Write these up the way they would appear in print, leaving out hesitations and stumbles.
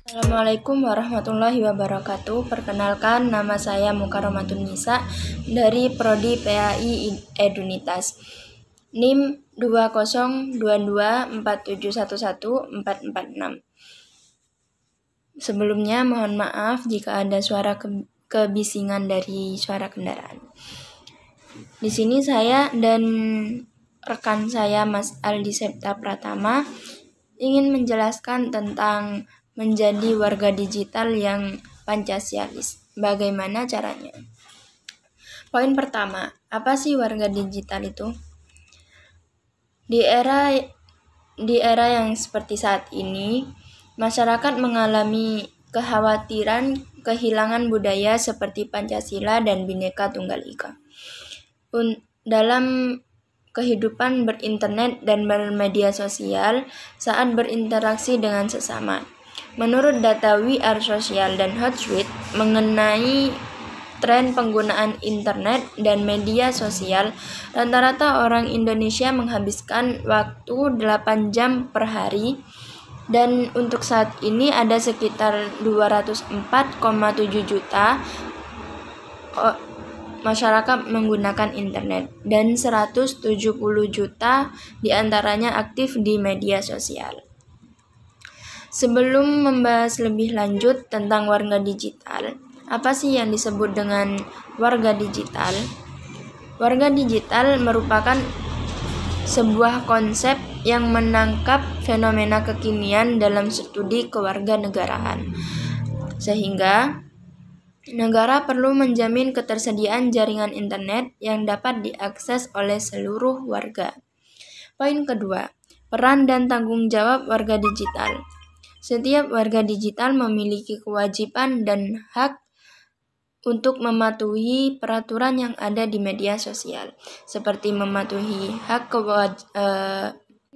Assalamualaikum warahmatullahi wabarakatuh. Perkenalkan, nama saya Mukaromatun Nisa dari Prodi PAI Edunitas. NIM 202247114446. Sebelumnya mohon maaf jika ada suara kebisingan dari suara kendaraan. Di sini saya dan rekan saya Mas Aldi Septa Pratama ingin menjelaskan tentang menjadi warga digital yang Pancasialis. Bagaimana caranya? Poin pertama, apa sih warga digital itu? Di era yang seperti saat ini, masyarakat mengalami kekhawatiran kehilangan budaya seperti Pancasila dan Bhinneka Tunggal Ika. Dalam kehidupan berinternet dan bermedia sosial saat berinteraksi dengan sesama. Menurut data We Are Social dan Hootsuite mengenai tren penggunaan internet dan media sosial, rata-rata orang Indonesia menghabiskan waktu 8 jam per hari, dan untuk saat ini ada sekitar 204,7 juta masyarakat menggunakan internet dan 170 juta diantaranya aktif di media sosial. Sebelum membahas lebih lanjut tentang warga digital, apa sih yang disebut dengan warga digital? Warga digital merupakan sebuah konsep yang menangkap fenomena kekinian dalam studi kewarganegaraan, sehingga negara perlu menjamin ketersediaan jaringan internet yang dapat diakses oleh seluruh warga. Poin kedua, peran dan tanggung jawab warga digital. Setiap warga digital memiliki kewajiban dan hak untuk mematuhi peraturan yang ada di media sosial, seperti mematuhi hak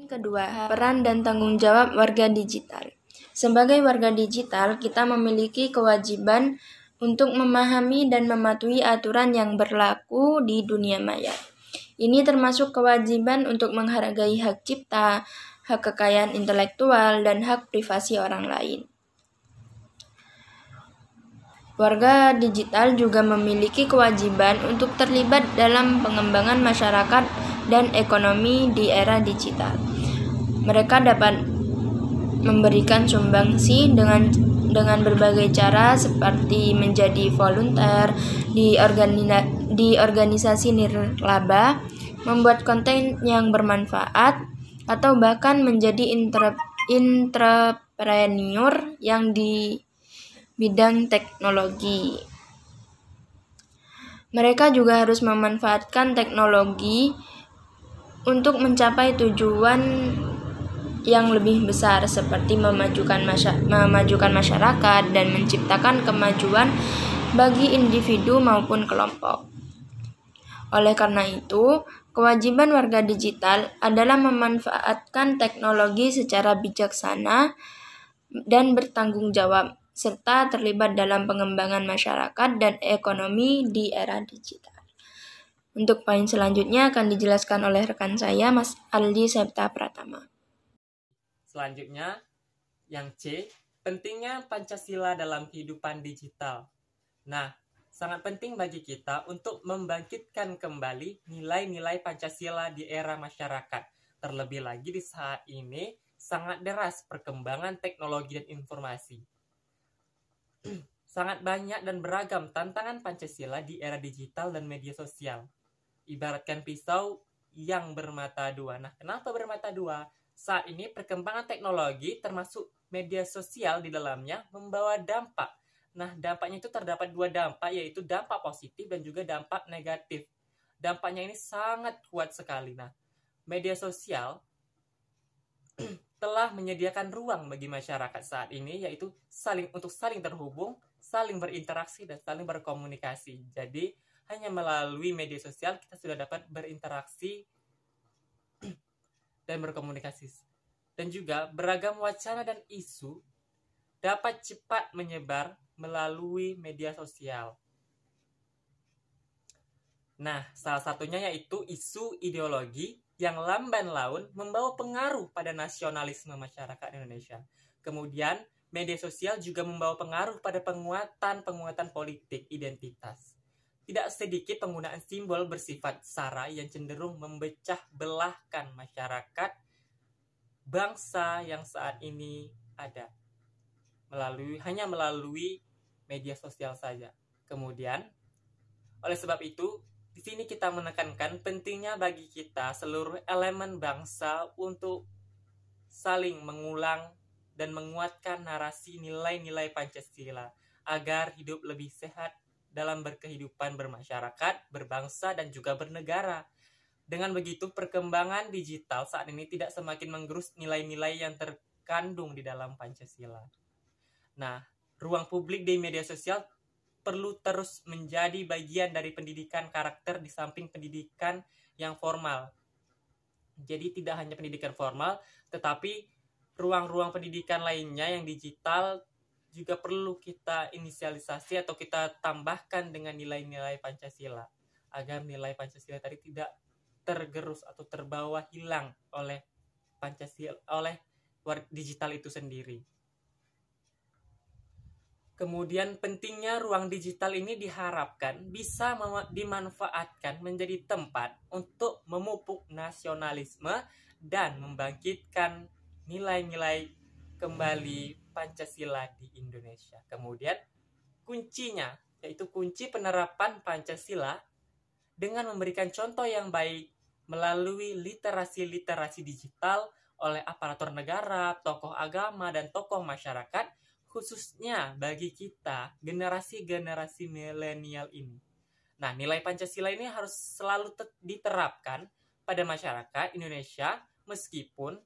kedua, peran dan tanggung jawab warga digital. Sebagai warga digital, kita memiliki kewajiban untuk memahami dan mematuhi aturan yang berlaku di dunia maya. Ini termasuk kewajiban untuk menghargai hak cipta, hak kekayaan intelektual, dan hak privasi orang lain. Warga digital juga memiliki kewajiban untuk terlibat dalam pengembangan masyarakat dan ekonomi di era digital. Mereka dapat memberikan sumbangsi dengan berbagai cara seperti menjadi volunteer di organisasi nirlaba, membuat konten yang bermanfaat, atau bahkan menjadi entrepreneur yang di bidang teknologi. Mereka juga harus memanfaatkan teknologi untuk mencapai tujuan yang lebih besar, seperti memajukan masyarakat dan menciptakan kemajuan bagi individu maupun kelompok. Oleh karena itu, kewajiban warga digital adalah memanfaatkan teknologi secara bijaksana dan bertanggung jawab, serta terlibat dalam pengembangan masyarakat dan ekonomi di era digital. Untuk poin selanjutnya akan dijelaskan oleh rekan saya, Mas Aldi Septa Pratama. Selanjutnya, yang C, pentingnya Pancasila dalam kehidupan digital. Nah, sangat penting bagi kita untuk membangkitkan kembali nilai-nilai Pancasila di era masyarakat. Terlebih lagi di saat ini sangat deras perkembangan teknologi dan informasi. Sangat banyak dan beragam tantangan Pancasila di era digital dan media sosial. Ibaratkan pisau yang bermata dua. Nah, kenapa bermata dua? Saat ini perkembangan teknologi termasuk media sosial di dalamnya membawa dampak. Nah, dampaknya itu terdapat dua dampak, yaitu dampak positif dan juga dampak negatif. Dampaknya ini sangat kuat sekali. Nah, media sosial telah menyediakan ruang bagi masyarakat saat ini, yaitu untuk saling terhubung, saling berinteraksi, dan saling berkomunikasi. Jadi, hanya melalui media sosial kita sudah dapat berinteraksi dan berkomunikasi. Dan juga beragam wacana dan isu dapat cepat menyebar melalui media sosial. Nah, salah satunya yaitu isu ideologi yang lamban laun membawa pengaruh pada nasionalisme masyarakat Indonesia. Kemudian, media sosial juga membawa pengaruh pada penguatan politik identitas. Tidak sedikit penggunaan simbol bersifat sara yang cenderung memecah belahkan masyarakat bangsa yang saat ini ada hanya melalui media sosial saja. Kemudian, oleh sebab itu, di sini kita menekankan pentingnya bagi kita seluruh elemen bangsa untuk saling mengulang dan menguatkan narasi nilai-nilai Pancasila agar hidup lebih sehat dalam berkehidupan bermasyarakat, berbangsa, dan juga bernegara. Dengan begitu, perkembangan digital saat ini tidak semakin menggerus nilai-nilai yang terkandung di dalam Pancasila. Nah, ruang publik di media sosial perlu terus menjadi bagian dari pendidikan karakter di samping pendidikan yang formal. Jadi tidak hanya pendidikan formal, tetapi ruang-ruang pendidikan lainnya yang digital juga perlu kita inisialisasi atau kita tambahkan dengan nilai-nilai Pancasila agar nilai Pancasila tadi tidak tergerus atau terbawa hilang oleh Pancasila, oleh digital itu sendiri. Kemudian pentingnya ruang digital ini diharapkan bisa dimanfaatkan menjadi tempat untuk memupuk nasionalisme dan membangkitkan nilai-nilai kembali Pancasila di Indonesia. Kemudian kuncinya, yaitu kunci penerapan Pancasila dengan memberikan contoh yang baik melalui literasi digital oleh aparatur negara, tokoh agama, dan tokoh masyarakat, khususnya bagi kita, generasi-generasi milenial ini. Nah, nilai Pancasila ini harus selalu diterapkan pada masyarakat Indonesia, meskipun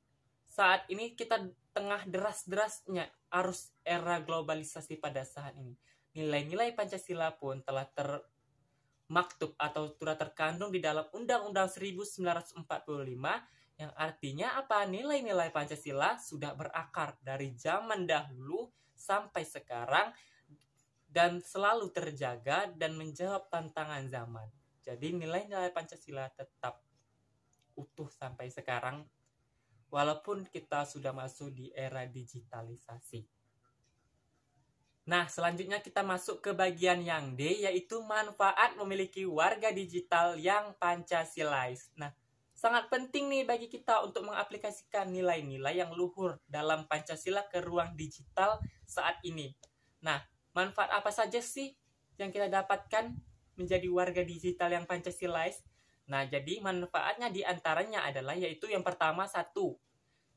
saat ini kita tengah deras-derasnya arus era globalisasi pada saat ini. Nilai-nilai Pancasila pun telah termaktub atau telah terkandung di dalam Undang-Undang 1945, yang artinya apa? Nilai-nilai Pancasila sudah berakar dari zaman dahulu sampai sekarang dan selalu terjaga dan menjawab tantangan zaman. Jadi nilai-nilai Pancasila tetap utuh sampai sekarang walaupun kita sudah masuk di era digitalisasi. Nah, selanjutnya kita masuk ke bagian yang D, yaitu manfaat memiliki warga digital yang Pancasilais. Nah, sangat penting nih bagi kita untuk mengaplikasikan nilai-nilai yang luhur dalam Pancasila ke ruang digital saat ini. Nah, manfaat apa saja sih yang kita dapatkan menjadi warga digital yang Pancasilais? Nah, jadi manfaatnya diantaranya adalah yaitu yang pertama, satu,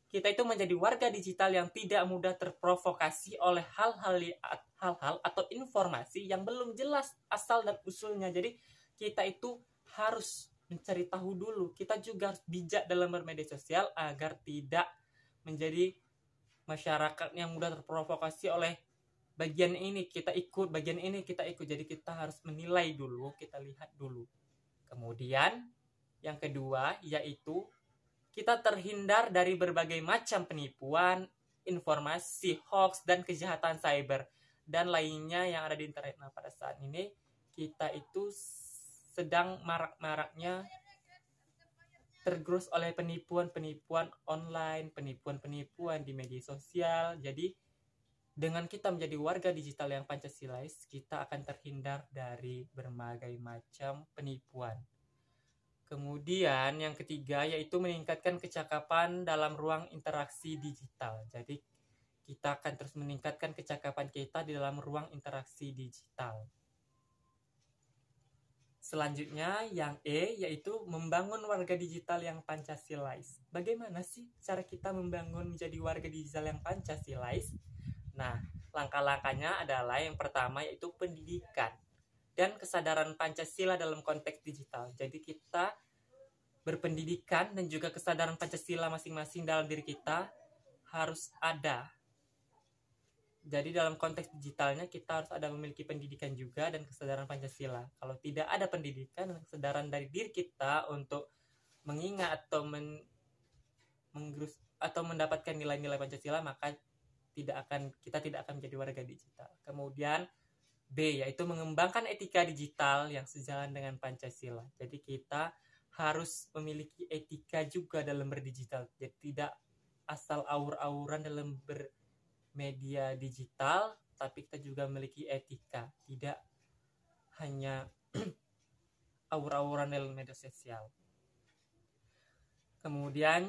kita itu menjadi warga digital yang tidak mudah terprovokasi oleh hal-hal atau informasi yang belum jelas asal dan usulnya. Jadi kita itu harus mencari tahu dulu. Kita juga harus bijak dalam bermedia sosial agar tidak menjadi masyarakat yang mudah terprovokasi oleh bagian ini kita ikut, bagian ini kita ikut. Jadi kita harus menilai dulu, kita lihat dulu. Kemudian yang kedua yaitu kita terhindar dari berbagai macam penipuan, informasi hoax, dan kejahatan cyber dan lainnya yang ada di internet. Nah, pada saat ini kita itu sedang marak-maraknya tergerus oleh penipuan-penipuan online, penipuan-penipuan di media sosial. Jadi dengan kita menjadi warga digital yang Pancasilais, kita akan terhindar dari berbagai macam penipuan. Kemudian yang ketiga yaitu meningkatkan kecakapan dalam ruang interaksi digital. Jadi kita akan terus meningkatkan kecakapan kita di dalam ruang interaksi digital. Selanjutnya yang E yaitu membangun warga digital yang Pancasilais. Bagaimana sih cara kita membangun menjadi warga digital yang Pancasilais? Nah, langkah-langkahnya adalah yang pertama yaitu pendidikan dan kesadaran Pancasila dalam konteks digital. Jadi kita berpendidikan dan juga kesadaran Pancasila masing-masing dalam diri kita harus ada. Jadi dalam konteks digitalnya kita harus ada memiliki pendidikan juga dan kesadaran Pancasila. Kalau tidak ada pendidikan dan kesadaran dari diri kita untuk mengingat atau menggerus atau mendapatkan nilai-nilai Pancasila, maka kita tidak akan menjadi warga digital. Kemudian B yaitu mengembangkan etika digital yang sejalan dengan Pancasila. Jadi kita harus memiliki etika juga dalam berdigital. Jadi tidak asal aur-auran dalam media digital, tapi kita juga memiliki etika, tidak hanya aur-auran dalam media sosial. Kemudian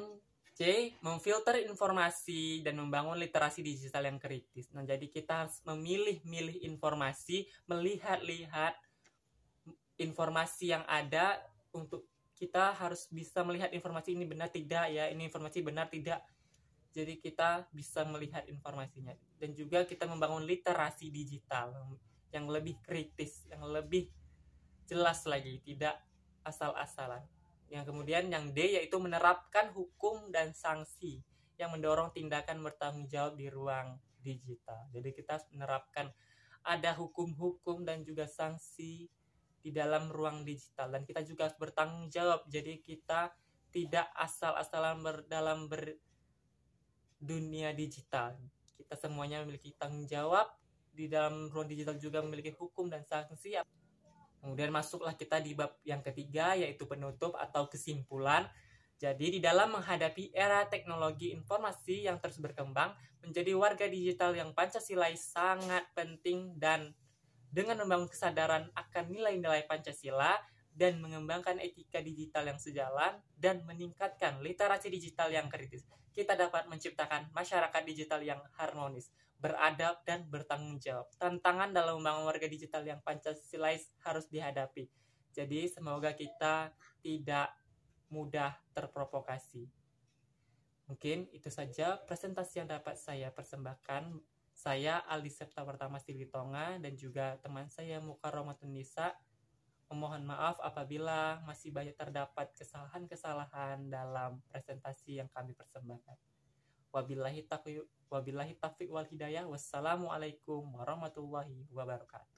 C, memfilter informasi dan membangun literasi digital yang kritis. Nah, jadi kita harus memilih-milih informasi, melihat-lihat informasi yang ada, untuk kita harus bisa melihat informasi ini benar tidak ya, ini informasi benar tidak. Jadi kita bisa melihat informasinya. Dan juga kita membangun literasi digital yang lebih kritis, yang lebih jelas lagi, tidak asal-asalan. Yang kemudian yang D yaitu menerapkan hukum dan sanksi yang mendorong tindakan bertanggung jawab di ruang digital. Jadi kita harus menerapkan ada hukum-hukum dan juga sanksi di dalam ruang digital, dan kita juga harus bertanggung jawab. Jadi kita tidak asal-asalan dalam dunia digital. Kita semuanya memiliki tanggung jawab. Di dalam ruang digital juga memiliki hukum dan sanksi. Kemudian masuklah kita di bab yang ketiga, yaitu penutup atau kesimpulan. Jadi di dalam menghadapi era teknologi informasi yang terus berkembang, menjadi warga digital yang Pancasilais sangat penting, dan dengan membangun kesadaran akan nilai-nilai Pancasila dan mengembangkan etika digital yang sejalan dan meningkatkan literasi digital yang kritis, kita dapat menciptakan masyarakat digital yang harmonis, beradab, dan bertanggung jawab. Tantangan dalam membangun warga digital yang Pancasilais harus dihadapi. Jadi semoga kita tidak mudah terprovokasi. Mungkin itu saja presentasi yang dapat saya persembahkan. Saya Aldi Septa Pertama Silitonga dan juga teman saya Mukarromatun Nisa. Memohon maaf apabila masih banyak terdapat kesalahan-kesalahan dalam presentasi yang kami persembahkan. Wabillahi taufiq wal hidayah. Wassalamualaikum warahmatullahi wabarakatuh.